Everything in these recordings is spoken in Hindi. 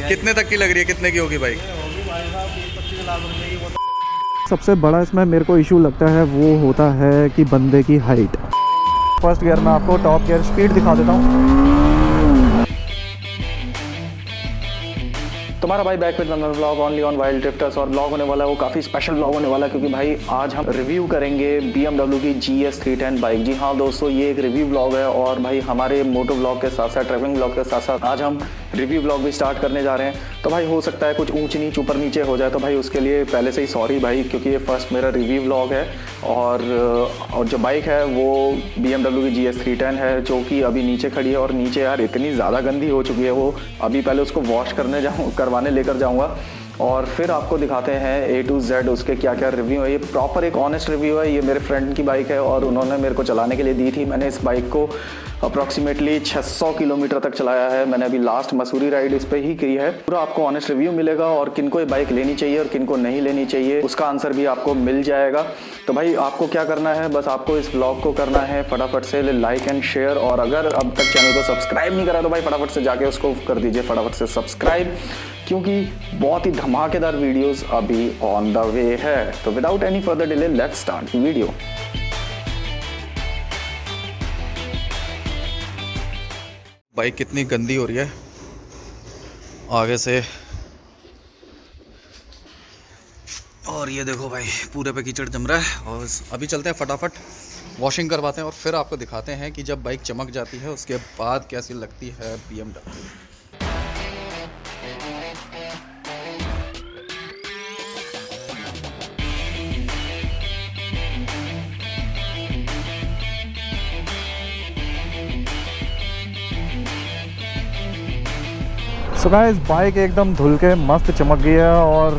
कितने तक की लग रही है, कितने की होगी बाइक? होगी भाई साहब 20-25 लाख रुपए की। वो सबसे बड़ा इसमें मेरे को इशू लगता है वो होता है कि बंदे की हाइट। फर्स्ट गियर में आपको टॉप गियर स्पीड दिखा देता हूँ। तुम्हारा भाई back with another vlog only on wild drifters. और व्लॉग होने वाला है वो काफ़ी स्पेशल व्लॉग होने वाला है, क्योंकि भाई आज हम रिव्यू करेंगे BMW की GS 310 बाइक। जी हाँ दोस्तों, ये एक रिव्यू व्लॉग है और भाई हमारे मोटो व्लॉग के साथ साथ ट्रैवलिंग व्लॉग के साथ साथ आज हम रिव्यू व्लॉग भी स्टार्ट करने जा रहे हैं। तो भाई हो सकता है कुछ ऊंच नीच ऊपर नीचे हो जाए, तो भाई उसके लिए पहले से ही सॉरी भाई, क्योंकि ये फर्स्ट मेरा रिव्यू व्लॉग है। और जो बाइक है वो BMW की GS 310 है, जो कि अभी नीचे खड़ी है। और नीचे यार इतनी ज़्यादा गंदी हो चुकी है वो, अभी पहले उसको वॉश करवाने लेकर जाऊँगा और फिर आपको दिखाते हैं A to Z उसके क्या क्या रिव्यू है। ये प्रॉपर एक ऑनेस्ट रिव्यू है। ये मेरे फ्रेंड की बाइक है और उन्होंने मेरे को चलाने के लिए दी थी। मैंने इस बाइक को अप्रॉक्सीमेटली 600 किलोमीटर तक चलाया है। मैंने अभी लास्ट मसूरी राइड इस पे ही की है। पूरा आपको ऑनेस्ट रिव्यू मिलेगा और किनको ये बाइक लेनी चाहिए और किनको नहीं लेनी चाहिए उसका आंसर भी आपको मिल जाएगा। तो भाई आपको क्या करना है, बस आपको इस ब्लॉग को करना है फटाफट से लाइक एंड शेयर। और अगर अब तक चैनल को सब्सक्राइब नहीं करा तो भाई फटाफट से जाके उसको कर दीजिए फटाफट से सब्सक्राइब, क्योंकि बहुत ही धमाकेदार वीडियोस अभी ऑन द वे है। तो without any further delay let's start video. Bike कितनी गंदी हो रही है आगे से, और ये देखो भाई पूरे पे कीचड़ जम रहा है। और अभी चलते हैं फटाफट वॉशिंग करवाते हैं और फिर आपको दिखाते हैं कि जब बाइक चमक जाती है उसके बाद कैसी लगती है BMW। सो गाइस, बाइक एकदम धुल के मस्त चमक गई है और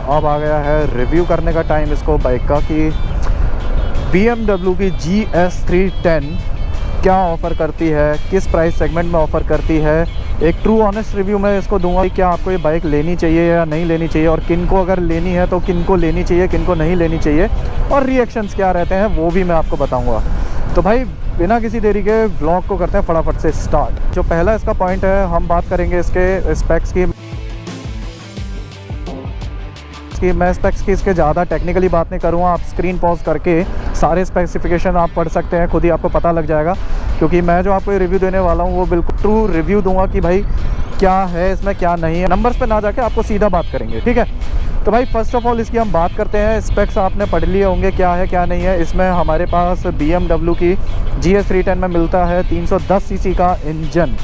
अब आ गया है रिव्यू करने का टाइम इसको बाइक का, कि BMW की GS 310 क्या ऑफ़र करती है, किस प्राइस सेगमेंट में ऑफ़र करती है। एक ट्रू ऑनेस्ट रिव्यू मैं इसको दूंगा कि क्या आपको ये बाइक लेनी चाहिए या नहीं लेनी चाहिए, और किन को अगर लेनी है तो किन को लेनी चाहिए, किन को नहीं लेनी चाहिए, और रिएक्शंस क्या रहते हैं वो भी मैं आपको बताऊँगा। तो भाई बिना किसी देरी के व्लॉग को करते हैं फटाफट से स्टार्ट। जो पहला इसका पॉइंट है, हम बात करेंगे इसके स्पेक्स की। मैं स्पेक्स की इसके ज़्यादा टेक्निकली बात नहीं करूँगा, आप स्क्रीन पॉज करके सारे स्पेसिफिकेशन आप पढ़ सकते हैं, खुद ही आपको पता लग जाएगा। क्योंकि मैं जो आपको ये रिव्यू देने वाला हूँ वो बिल्कुल ट्रू रिव्यू दूंगा कि भाई क्या है इसमें क्या नहीं है। नंबर्स पे ना जाके आपको सीधा बात करेंगे, ठीक है। तो भाई फर्स्ट ऑफ ऑल इसकी हम बात करते हैं। स्पेक्स आपने पढ़ लिए होंगे क्या है क्या नहीं है। इसमें हमारे पास BMW की GS 310 में मिलता है 310 सीसी का इंजन।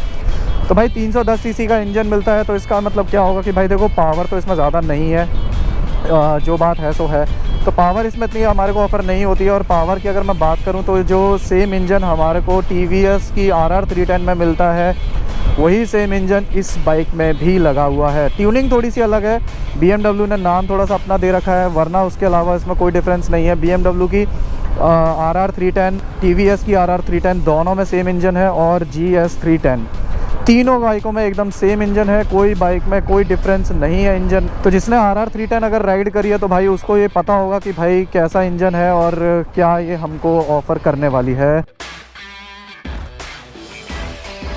तो भाई 310 सीसी का इंजन मिलता है तो इसका मतलब क्या होगा कि भाई देखो पावर तो इसमें ज़्यादा नहीं है, जो बात है सो है। तो पावर इसमें इतनी हमारे को ऑफ़र नहीं होती है। और पावर की अगर मैं बात करूं तो जो सेम इंजन हमारे को TVS की RR 310 में मिलता है वही सेम इंजन इस बाइक में भी लगा हुआ है। ट्यूनिंग थोड़ी सी अलग है, BMW ने नाम थोड़ा सा अपना दे रखा है, वरना उसके अलावा इसमें कोई डिफरेंस नहीं है। BMW की RR 310, TVS की RR 310 दोनों में सेम इंजन है, और GS 310 तीनों बाइकों में एकदम सेम इंजन है, कोई बाइक में कोई डिफरेंस नहीं है इंजन। तो जिसने RR 310 अगर राइड करी है तो भाई उसको ये पता होगा कि भाई कैसा इंजन है और क्या ये हमको ऑफ़र करने वाली है।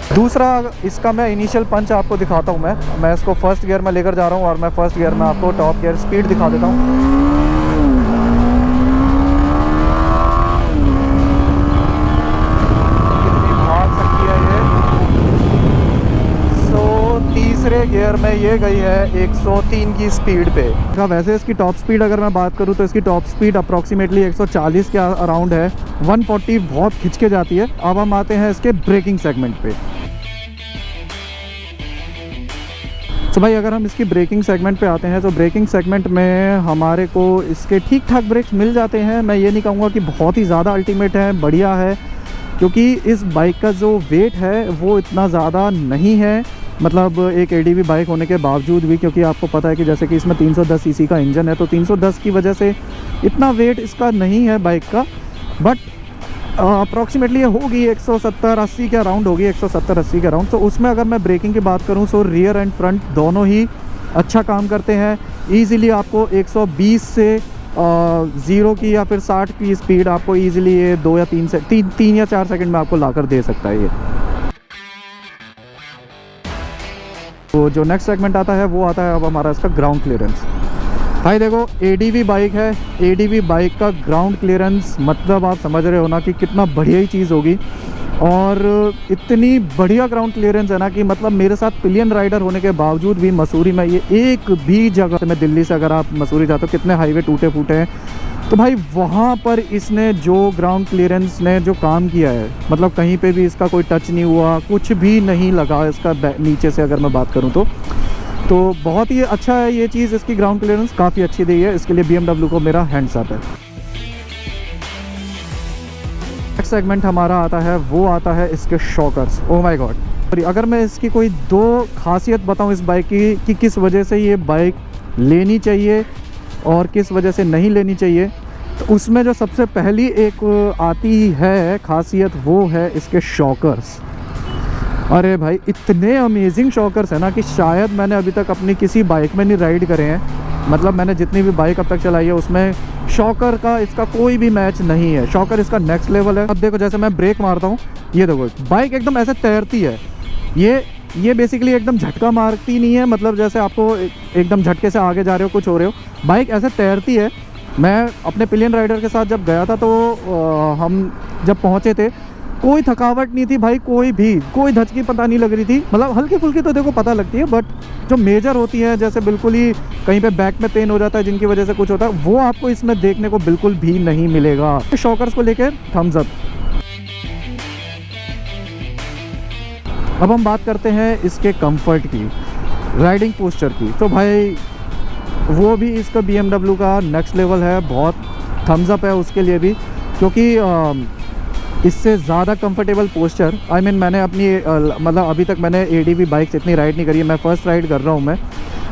दूसरा इसका मैं इनिशियल पंच आपको दिखाता हूँ। मैं इसको फर्स्ट गियर में लेकर जा रहा हूँ और मैं फर्स्ट गियर में आपको टॉप गियर स्पीड दिखा देता हूँ। तीसरे गियर में ये गई है 103 की स्पीड पे। वैसे इसकी टॉप स्पीड अगर मैं बात करूँ तो इसकी टॉप स्पीड अप्रॉक्सीमेटली 140 के अराउंड है। 140 बहुत खिंच के जाती है। अब हम आते हैं इसके ब्रेकिंग सेगमेंट पे। तो भाई अगर हम इसकी ब्रेकिंग सेगमेंट पे आते हैं तो ब्रेकिंग सेगमेंट में हमारे को इसके ठीक ठाक ब्रेक्स मिल जाते हैं। मैं ये नहीं कहूँगा कि बहुत ही ज़्यादा अल्टीमेट है, बढ़िया है, क्योंकि इस बाइक का जो वेट है वो इतना ज़्यादा नहीं है। मतलब एक ADV बाइक होने के बावजूद भी, क्योंकि आपको पता है कि जैसे कि इसमें 310 सीसी का इंजन है तो 310 की वजह से इतना वेट इसका नहीं है बाइक का। बट अप्रॉक्सीमेटली ये होगी 170-80 के अराउंड होगी, 170-80 के अराउंड। तो उसमें अगर मैं ब्रेकिंग की बात करूँ तो रियर एंड फ्रंट दोनों ही अच्छा काम करते हैं। ईज़िली आपको 120 से 0 की या फिर 60 की स्पीड आपको ईज़िली ये 2 या 3 या 4 सेकंड में आपको लाकर दे सकता है ये। तो जो नेक्स्ट सेगमेंट आता है वो आता है अब हमारा इसका ग्राउंड क्लियरेंस। भाई देखो एडीवी बाइक है, एडीवी बाइक का ग्राउंड क्लियरेंस मतलब आप समझ रहे हो ना कि कितना बढ़िया ही चीज़ होगी। और इतनी बढ़िया ग्राउंड क्लियरेंस है ना कि मतलब मेरे साथ पिलियन राइडर होने के बावजूद भी मसूरी में ये एक भी जगह में, दिल्ली से अगर आप मसूरी जाते हो कितने हाईवे टूटे फूटे हैं, तो भाई वहाँ पर इसने जो ग्राउंड क्लियरेंस ने जो काम किया है, मतलब कहीं पे भी इसका कोई टच नहीं हुआ, कुछ भी नहीं लगा इसका नीचे से अगर मैं बात करूँ तो बहुत ही अच्छा है ये चीज़। इसकी ग्राउंड क्लियरेंस काफ़ी अच्छी दी है, इसके लिए BMW को मेरा हैंड्स अप है। नेक्स्ट सेगमेंट हमारा आता है वो आता है इसके शॉकर्स। ओ माय गॉड, अगर मैं इसकी कोई दो खासियत बताऊं इस बाइक की कि किस वजह से ये बाइक लेनी चाहिए और किस वजह से नहीं लेनी चाहिए, तो उसमें जो सबसे पहली एक आती है खासियत वो है इसके शॉकर्स। अरे भाई इतने अमेजिंग शॉकर्स है ना कि शायद मैंने अभी तक अपनी किसी बाइक में नहीं राइड करे हैं। मतलब मैंने जितनी भी बाइक अब तक चलाई है उसमें शॉकर का इसका कोई भी मैच नहीं है। शॉकर इसका नेक्स्ट लेवल है। अब देखो जैसे मैं ब्रेक मारता हूँ, ये देखो बाइक एकदम ऐसे तैरती है। ये बेसिकली एकदम झटका मारती नहीं है, मतलब जैसे आपको एकदम झटके से आगे जा रहे हो, कुछ हो रहे हो, बाइक ऐसे तैरती है। मैं अपने पिलियन राइडर के साथ जब गया था तो हम जब पहुँचे थे कोई थकावट नहीं थी भाई, कोई धचकी पता नहीं लग रही थी। मतलब हल्की फुल्की तो देखो पता लगती है, बट जो मेजर होती है जैसे बिल्कुल ही कहीं पे बैक में पेन हो जाता है जिनकी वजह से कुछ होता है, वो आपको इसमें देखने को बिल्कुल भी नहीं मिलेगा। शॉकर्स को लेकर थम्स अप। अब हम बात करते हैं इसके कंफर्ट की, राइडिंग पोस्चर की। तो भाई वो भी इसका BMW का नेक्स्ट लेवल है, बहुत थम्स अप है उसके लिए भी, क्योंकि इससे ज़्यादा कंफर्टेबल पोस्चर मैंने अपनी मतलब अभी तक मैंने ADV बाइक्स इतनी राइड नहीं करी है, मैं फ़र्स्ट राइड कर रहा हूँ मैं,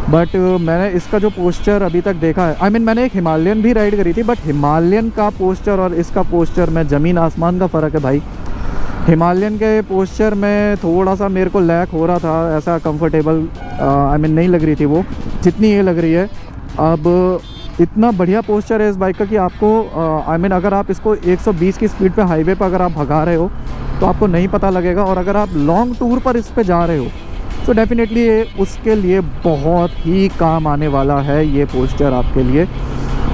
बट मैंने इसका जो पोस्चर अभी तक देखा है, मैंने एक हिमालयन भी राइड करी थी, बट हिमालयन का पोस्चर और इसका पोस्चर में ज़मीन आसमान का फ़र्क है भाई। हिमालयन के पोस्चर में थोड़ा सा मेरे को लैक हो रहा था, ऐसा कंफर्टेबल नहीं लग रही थी वो जितनी ये लग रही है। अब इतना बढ़िया पोस्चर है इस बाइक का कि आपको अगर आप इसको 120 की स्पीड पे हाईवे पर अगर आप भगा रहे हो तो आपको नहीं पता लगेगा, और अगर आप लॉन्ग टूर पर इस पे जा रहे हो तो डेफिनेटली उसके लिए बहुत ही काम आने वाला है ये पोस्चर आपके लिए।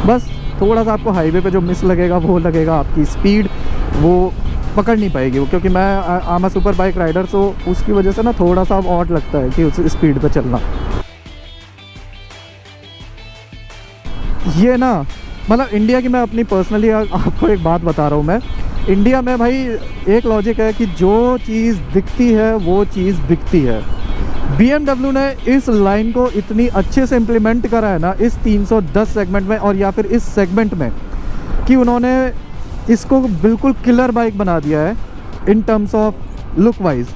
बस थोड़ा सा आपको हाईवे पे जो मिस लगेगा वो लगेगा, आपकी स्पीड वो पकड़ नहीं पाएगी वो, क्योंकि मैं आम अ सुपर बाइक राइडर, तो उसकी वजह से ना थोड़ा सा ऑड लगता है कि उस स्पीड पे चलना। ये ना मतलब इंडिया की मैं अपनी पर्सनली आपको एक बात बता रहा हूँ मैं, इंडिया में भाई एक लॉजिक है कि जो चीज़ दिखती है वो चीज़ बिकती है। BMW ने इस लाइन को इतनी अच्छे से इम्प्लीमेंट करा है ना इस 310 सेगमेंट में, और या फिर इस सेगमेंट में, कि उन्होंने इसको बिल्कुल किलर बाइक बना दिया है in terms of look wise.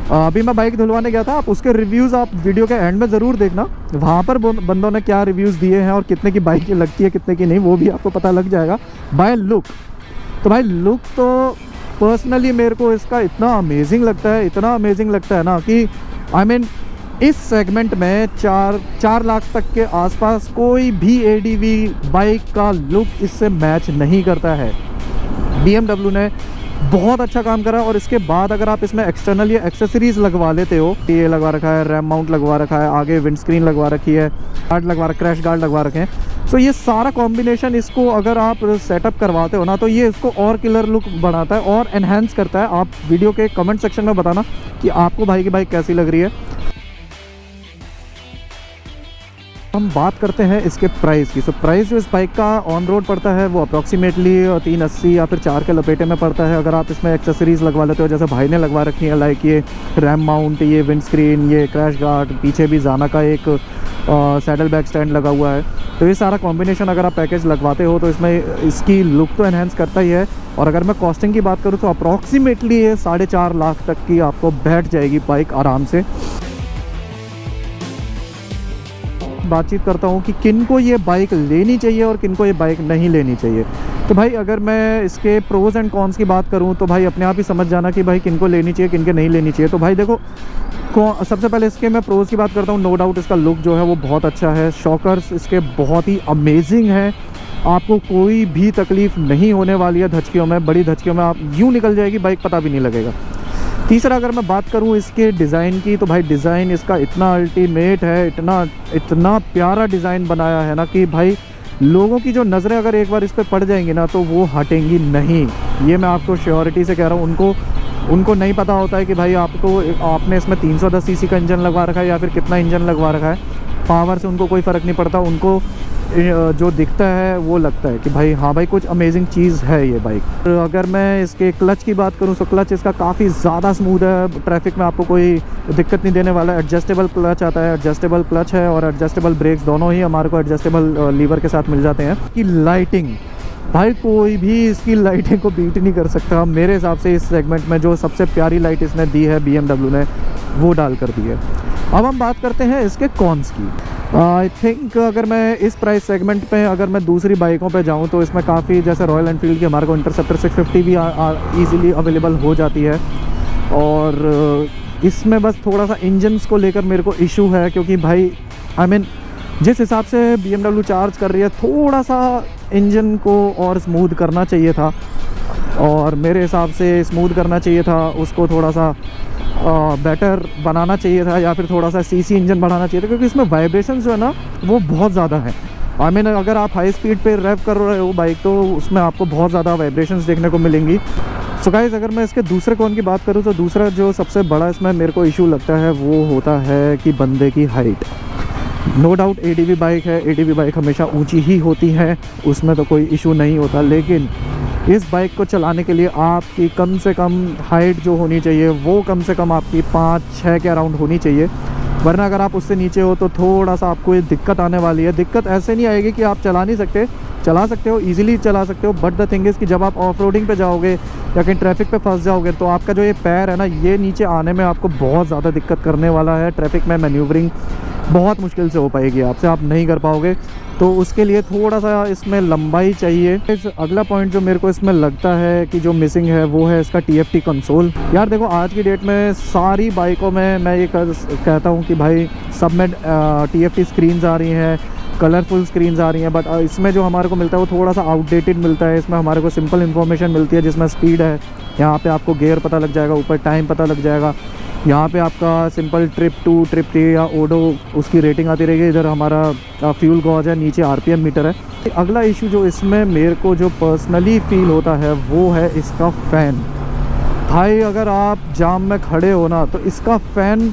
अभी मैं बाइक धुलवाने गया था, आप उसके रिव्यूज़ आप वीडियो के एंड में ज़रूर देखना, वहाँ पर बंदों ने क्या रिव्यूज़ दिए हैं और कितने की बाइक लगती है कितने की नहीं, वो भी आपको पता लग जाएगा बाय लुक। तो भाई लुक तो पर्सनली मेरे को इसका इतना अमेजिंग लगता है, इतना अमेजिंग लगता है ना कि इस सेगमेंट में 4 लाख तक के आसपास कोई भी ADV बाइक का लुक इससे मैच नहीं करता है। BMW ने बहुत अच्छा काम करा, और इसके बाद अगर आप इसमें एक्सटर्नल ये एक्सेसरीज़ लगवा लेते हो, ये लगवा रखा है, रैम माउंट लगवा रखा है, आगे विंड स्क्रीन लगवा रखी है, गार्ड लगवा रखा, क्रैश गार्ड लगवा रखे हैं, सो ये सारा कॉम्बिनेशन इसको अगर आप सेटअप करवाते हो ना तो ये इसको और किलर लुक बनाता है और एनहेंस करता है। आप वीडियो के कमेंट सेक्शन में बताना कि आपको भाई की बाइक कैसी लग रही है। हम बात करते हैं इसके प्राइस की। सो प्राइस जो इस बाइक का ऑन रोड पड़ता है वो अप्रॉक्सीमेटली 380 या फिर 4 के लपेटे में पड़ता है। अगर आप इसमें एक्सेसरीज़ लगवा लेते हो जैसे भाई ने लगवा रखी है, लाइक ये रैम माउंट, ये विंड स्क्रीन, ये क्रैश गार्ड, पीछे भी जाना का एक सैडल बैग स्टैंड लगा हुआ है, तो ये सारा कॉम्बिनेशन अगर आप पैकेज लगवाते हो तो इसमें इसकी लुक तो एनहेंस करता ही है। और अगर मैं कॉस्टिंग की बात करूँ तो अप्रॉक्सीमेटली ये 4.5 लाख तक की आपको बैठ जाएगी बाइक आराम से। बातचीत करता हूँ कि किन को ये बाइक लेनी चाहिए और किन को ये बाइक नहीं लेनी चाहिए। तो भाई अगर मैं इसके प्रोज़ एंड कॉन्स की बात करूँ तो भाई अपने आप ही समझ जाना कि भाई किन को लेनी चाहिए किन के नहीं लेनी चाहिए। तो भाई देखो सबसे पहले इसके मैं प्रोज़ की बात करता हूँ। नो डाउट इसका लुक जो है वो बहुत अच्छा है, शॉकर्स इसके बहुत ही अमेजिंग है, आपको कोई भी तकलीफ़ नहीं होने वाली है धचकियों में, बड़ी धचकियों में आप यूँ निकल जाएगी बाइक, पता भी नहीं लगेगा। तीसरा अगर मैं बात करूं इसके डिज़ाइन की, तो भाई डिज़ाइन इसका इतना अल्टीमेट है, इतना प्यारा डिज़ाइन बनाया है ना कि भाई लोगों की जो नज़रें अगर एक बार इस पर पड़ जाएंगी ना तो वो हटेंगी नहीं। ये मैं आपको श्योरिटी से कह रहा हूँ। उनको नहीं पता होता है कि भाई आपने इसमें 310 सीसी का इंजन लगवा रखा है या फिर कितना इंजन लगवा रखा है, पावर से उनको कोई फ़र्क नहीं पड़ता। उनको जो दिखता है वो लगता है कि भाई हाँ भाई कुछ अमेजिंग चीज़ है ये बाइक। अगर मैं इसके क्लच की बात करूँ तो क्लच इसका काफ़ी ज़्यादा स्मूथ है, ट्रैफिक में आपको कोई दिक्कत नहीं देने वाला है। एडजस्टेबल क्लच आता है, एडजस्टेबल क्लच है और एडजस्टेबल ब्रेक्स दोनों ही हमारे को एडजस्टेबल लीवर के साथ मिल जाते हैं। कि लाइटिंग भाई कोई भी इसकी लाइटिंग को बीट नहीं कर सकता मेरे हिसाब से। इस सेगमेंट में जो सबसे प्यारी लाइट इसने दी है BMW ने वो डाल कर दी है। अब हम बात करते हैं इसके कॉन्स की। आई थिंक अगर मैं इस प्राइस सेगमेंट पे अगर मैं दूसरी बाइकों पे जाऊं तो इसमें काफ़ी जैसे रॉयल एनफील्ड की हमारे को इंटरसेप्टर 650 भी ईज़िली अवेलेबल हो जाती है। और इसमें बस थोड़ा सा इंजन्स को लेकर मेरे को इशू है, क्योंकि भाई जिस हिसाब से BMW चार्ज कर रही है थोड़ा सा इंजन को और स्मूथ करना चाहिए था, और मेरे हिसाब से स्मूथ करना चाहिए था, उसको थोड़ा सा बेटर बनाना चाहिए था, या फिर थोड़ा सा सीसी इंजन बढ़ाना चाहिए था, क्योंकि इसमें वाइब्रेशन जो है ना वो बहुत ज़्यादा है। अगर आप हाई स्पीड पे रेव कर रहे हो बाइक तो उसमें आपको बहुत ज़्यादा वाइब्रेशंस देखने को मिलेंगी। सो गाइस, अगर मैं इसके दूसरे कौन की बात करूँ तो दूसरा जो सबसे बड़ा इसमें मेरे को इशू लगता है वो होता है कि बंदे की height. No doubt ADV bike है, ADV बाइक हमेशा ऊंची ही होती है, उसमें तो कोई इशू नहीं होता, लेकिन इस बाइक को चलाने के लिए आपकी कम से कम हाइट जो होनी चाहिए वो कम से कम आपकी 5-6 के अराउंड होनी चाहिए, वरना अगर आप उससे नीचे हो तो थोड़ा सा आपको ये दिक्कत आने वाली है। दिक्कत ऐसे नहीं आएगी कि आप चला सकते हो, ईजिली चला सकते हो, बट द थिंग इज़ कि जब आप ऑफ रोडिंग पर जाओगे या कहीं ट्रैफिक पे फंस जाओगे तो आपका जो ये पैर है ना ये नीचे आने में आपको बहुत ज़्यादा दिक्कत करने वाला है। ट्रैफिक में मैन्यूवरिंग बहुत मुश्किल से हो पाएगी आपसे, आप नहीं कर पाओगे, तो उसके लिए थोड़ा सा इसमें लंबाई चाहिए। अगला पॉइंट जो मेरे को इसमें लगता है कि जो मिसिंग है वो है इसका TFT कंसोल। यार देखो, आज की डेट में सारी बाइकों में मैं ये कहता हूँ कि भाई सब में TFT स्क्रीन्स आ रही हैं, कलरफुल स्क्रीन्स आ रही हैं, बट इसमें जो हमारे को मिलता है वो थोड़ा सा आउटडेटेड मिलता है। इसमें हमारे को सिंपल इन्फॉर्मेशन मिलती है, जिसमें स्पीड है, यहाँ पे आपको गियर पता लग जाएगा, ऊपर टाइम पता लग जाएगा, यहाँ पे आपका सिंपल ट्रिप 2, ट्रिप 3 या ओडो उसकी रेटिंग आती रहेगी। इधर हमारा फ्यूल गॉज है, नीचे RPM मीटर है। अगला इशू जो इसमें मेरे को जो पर्सनली फील होता है वो है इसका फ़ैन। भाई अगर आप जाम में खड़े हो ना तो इसका फ़ैन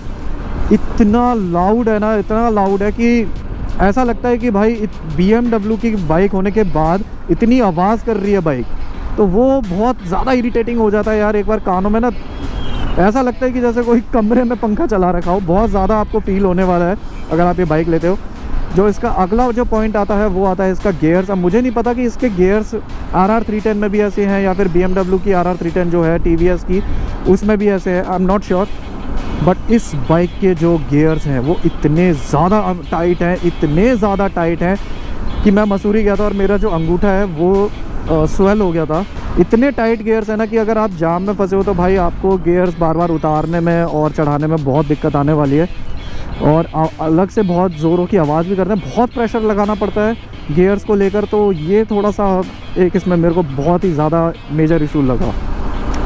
इतना लाउड है ना, इतना लाउड है कि ऐसा लगता है कि भाई BMW की बाइक होने के बाद इतनी आवाज़ कर रही है बाइक, तो वो बहुत ज़्यादा इरिटेटिंग हो जाता है यार। एक बार कानों में ना ऐसा लगता है कि जैसे कोई कमरे में पंखा चला रखा हो, बहुत ज़्यादा आपको फील होने वाला है अगर आप ये बाइक लेते हो। जो इसका अगला जो पॉइंट आता है वो आता है इसका गियर्स। अब मुझे नहीं पता कि इसके गियर्स RR 310 में भी ऐसे हैं या फिर BMW की RR 310 जो है TVS की उसमें भी ऐसे है, I am not sure. But इस बाइक के जो गियर्स हैं वो इतने ज़्यादा टाइट हैं, इतने ज़्यादा टाइट हैं कि मैं मसूरी गया था और मेरा जो अंगूठा है वो स्वेल हो गया था। इतने टाइट गियर्स है ना कि अगर आप जाम में फंसे हो तो भाई आपको गियर्स बार बार उतारने में और चढ़ाने में बहुत दिक्कत आने वाली है, और अलग से बहुत ज़ोरों की आवाज़ भी करते हैं, बहुत प्रेशर लगाना पड़ता है गियर्स को लेकर। तो ये थोड़ा सा एक इसमें मेरे को बहुत ही ज़्यादा मेजर इशू लगा।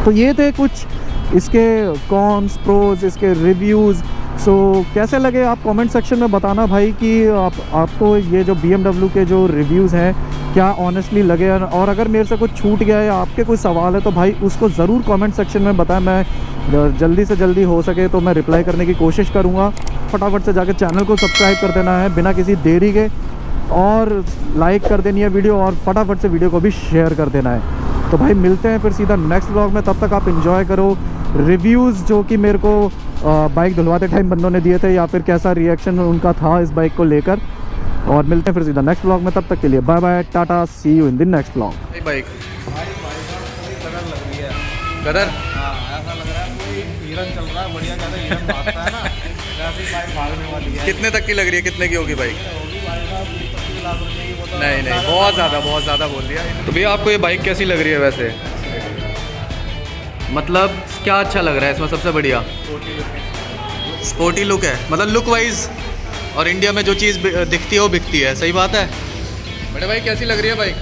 तो ये थे कुछ इसके कॉन्स, प्रोज, इसके रिव्यूज़। सो कैसे लगे आप कमेंट सेक्शन में बताना भाई कि आपको ये जो BMW के जो रिव्यूज़ हैं क्या ऑनेस्टली लगे, और अगर मेरे से कुछ छूट गया है या आपके कोई सवाल है तो भाई उसको ज़रूर कमेंट सेक्शन में बताएं। मैं जल्दी से जल्दी हो सके तो मैं रिप्लाई करने की कोशिश करूँगा। फटाफट से जाकर चैनल को सब्सक्राइब कर देना है बिना किसी देरी के, और लाइक कर देनी है वीडियो, और फटाफट से वीडियो को भी शेयर कर देना है। तो भाई मिलते हैं फिर सीधा नेक्स्ट व्लॉग में, तब तक आप इंजॉय करो रिव्यूज़ जो कि मेरे को बाइक धुलवाते टाइम बंदों ने दिए थे, या फिर कैसा रिएक्शन उनका था इस बाइक को लेकर। और मिलते हैं फिर सीधा नेक्स्ट व्लॉग में, तब तक के लिए bye bye, tata, see you in the next vlog. Bike colour लग रही है, कलर हाँ ऐसा लग रहा है कोई हिरन चल रहा है, बढ़िया ज़्यादा हिरन भागता है ना, वैसे ही बाइक भागने वाली है। कितने तक की लग रही है, कितने की होगी बाइक? होगी बाइक 20-25 लाख रुपये की। वो तो नहीं नहीं, बहुत ज़्यादा बोल दिया। तो भैया आपको ये बाइक कैसी लग रही है वैसे? मतलब क्या अच्छा लग रहा है इसमें सबसे बढ़िया? स्पोर्टी लुक है, मतलब लुक वाइज, और इंडिया में जो चीज़ दिखती है वो बिकती है, सही बात है। बड़े भाई कैसी लग रही है बाइक?